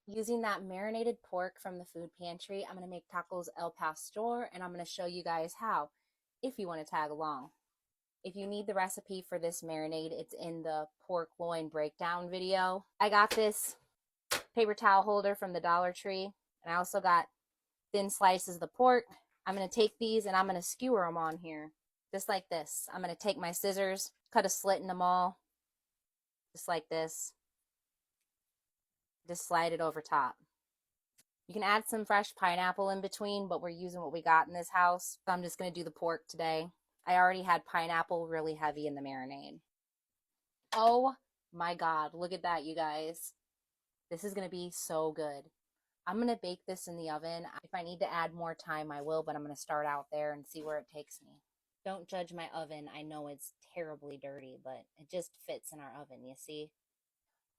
Using that marinated pork from the food pantry, I'm going to make tacos El Pastor, and I'm going to show you guys how, if you want to tag along. If you need the recipe for this marinade, it's in the pork loin breakdown video. I got this paper towel holder from the Dollar Tree, and I also got thin slices of the pork. I'm going to take these and I'm going to skewer them on here, just like this. I'm going to take my scissors, cut a slit in them all, just like this. Just slide it over top. You can add some fresh pineapple in between, but we're using what we got in this house. So I'm just going to do the pork today. I already had pineapple really heavy in the marinade. Oh my God, look at that, you guys. This is going to be so good. I'm going to bake this in the oven. If I need to add more time, I will, but I'm going to start out there and see where it takes me. Don't judge my oven. I know it's terribly dirty, but it just fits in our oven, you see?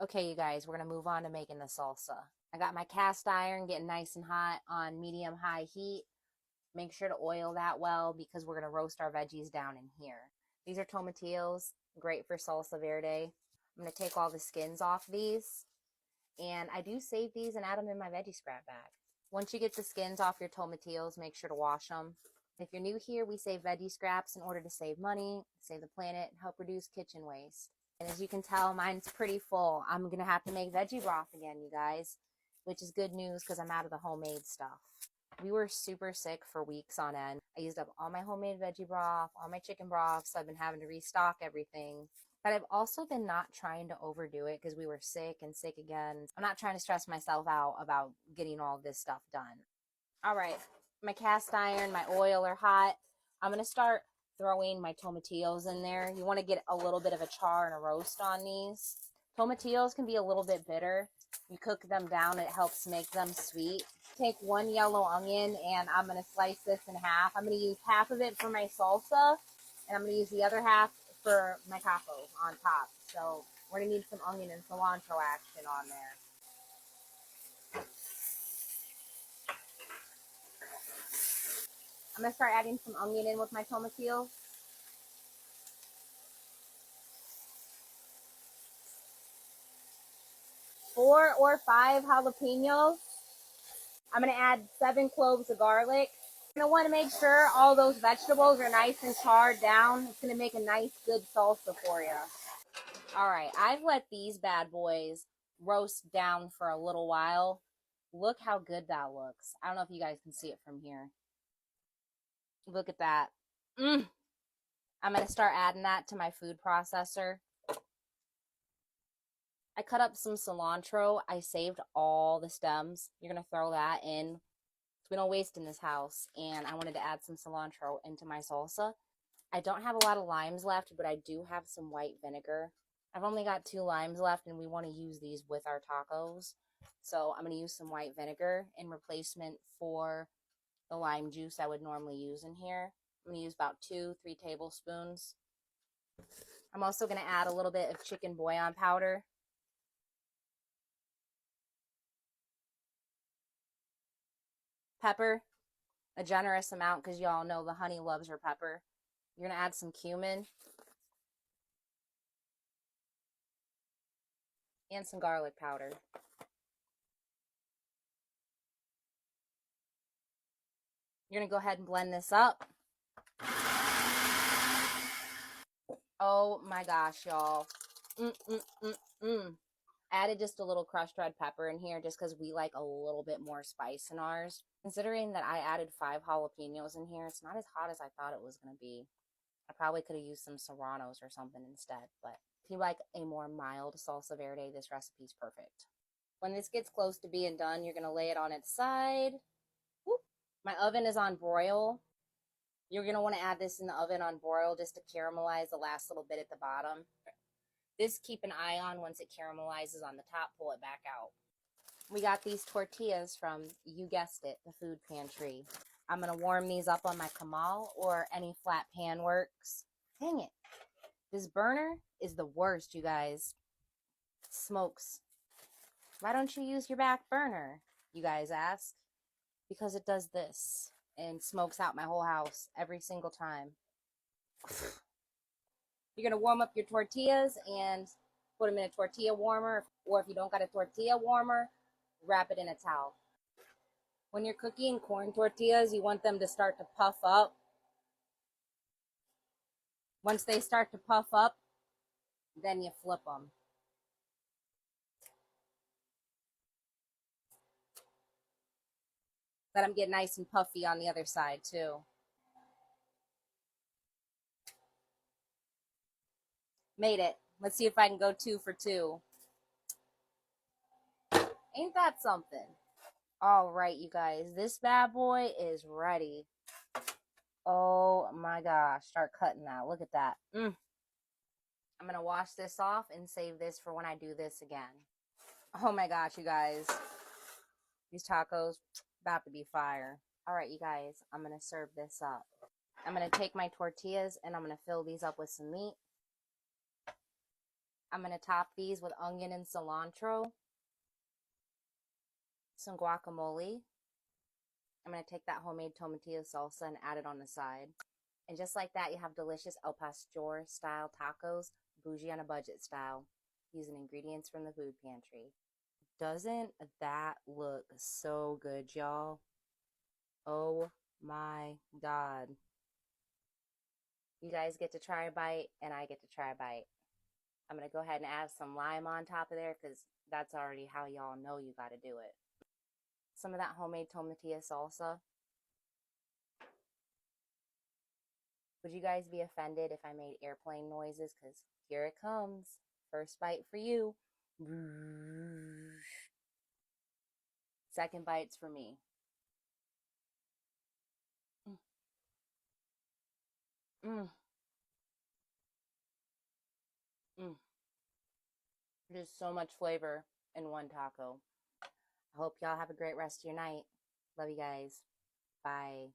Okay, you guys, we're going to move on to making the salsa. I got my cast iron getting nice and hot on medium-high heat. Make sure to oil that well because we're going to roast our veggies down in here. These are tomatillos, great for salsa verde. I'm going to take all the skins off these, and I do save these and add them in my veggie scrap bag. Once you get the skins off your tomatillos, make sure to wash them. If you're new here, we save veggie scraps in order to save money, save the planet, and help reduce kitchen waste. And as you can tell, mine's pretty full. I'm going to have to make veggie broth again, you guys, which is good news because I'm out of the homemade stuff. We were super sick for weeks on end. I used up all my homemade veggie broth, all my chicken broth, so I've been having to restock everything. But I've also been not trying to overdo it because we were sick and sick again. I'm not trying to stress myself out about getting all this stuff done. All right, my cast iron, my oil are hot. I'm going to start throwing my tomatillos in there. You want to get a little bit of a char and a roast on these. Tomatillos can be a little bit bitter. You cook them down, it helps make them sweet. Take one yellow onion and I'm going to slice this in half. I'm going to use half of it for my salsa and I'm going to use the other half for my tacos on top. So we're going to need some onion and cilantro action on there. I'm going to start adding some onion in with my tomatillos. 4 or 5 jalapenos. I'm going to add 7 cloves of garlic. You're going to want to make sure all those vegetables are nice and charred down. It's going to make a nice, good salsa for you. All right, I've let these bad boys roast down for a little while. Look how good that looks. I don't know if you guys can see it from here. Look at that. I'm going to start adding that to my food processor. I cut up some cilantro. I saved all the stems. You're going to throw that in. So we don't waste in this house. And I wanted to add some cilantro into my salsa. I don't have a lot of limes left, but I do have some white vinegar. I've only got 2 limes left, and we want to use these with our tacos. So I'm going to use some white vinegar in replacement for the lime juice I would normally use in here. I'm going to use about 2-3 tablespoons. I'm also going to add a little bit of chicken bouillon powder. Pepper, a generous amount because y'all know the honey loves her pepper. You're going to add some cumin and some garlic powder. You're going to go ahead and blend this up. Oh my gosh, y'all. Added just a little crushed red pepper in here just because we like a little bit more spice in ours. Considering that I added 5 jalapenos in here, it's not as hot as I thought it was going to be. I probably could have used some serranos or something instead, but if you like a more mild salsa verde, this recipe is perfect. When this gets close to being done, you're going to lay it on its side. Whoop. My oven is on broil. You're going to want to add this in the oven on broil just to caramelize the last little bit at the bottom. This keep an eye on. Once it caramelizes on the top, pull it back out. We got these tortillas from, you guessed it, the food pantry. I'm going to warm these up on my comal or any flat pan works. Dang it. This burner is the worst, you guys. It smokes. Why don't you use your back burner, you guys ask? Because it does this and smokes out my whole house every single time. You're going to warm up your tortillas and put them in a tortilla warmer. Or if you don't got a tortilla warmer, wrap it in a towel. When you're cooking corn tortillas, you want them to start to puff up. Once they start to puff up, then you flip them. Let them get nice and puffy on the other side too. Made it. Let's see if I can go 2 for 2. Ain't that something? All right, you guys, this bad boy is ready. Oh my gosh, start cutting that. Look at that. I'm gonna wash this off and save this for when I do this again. Oh my gosh, you guys, these tacos about to be fire. All right, you guys, I'm gonna serve this up. I'm gonna take my tortillas and I'm gonna fill these up with some meat. I'm gonna top these with onion and cilantro, some guacamole. I'm gonna take that homemade tomatillo salsa and add it on the side. And just like that, you have delicious El Pastor style tacos, bougie on a budget style, using ingredients from the food pantry. Doesn't that look so good, y'all? Oh my God. You guys get to try a bite, and I get to try a bite. I'm going to go ahead and add some lime on top of there because that's already how y'all know you got to do it. Some of that homemade tomatillo salsa. Would you guys be offended if I made airplane noises? Because here it comes. First bite for you. Second bite's for me. Mm, mm. There's so much flavor in one taco. I hope y'all have a great rest of your night. Love you guys. Bye.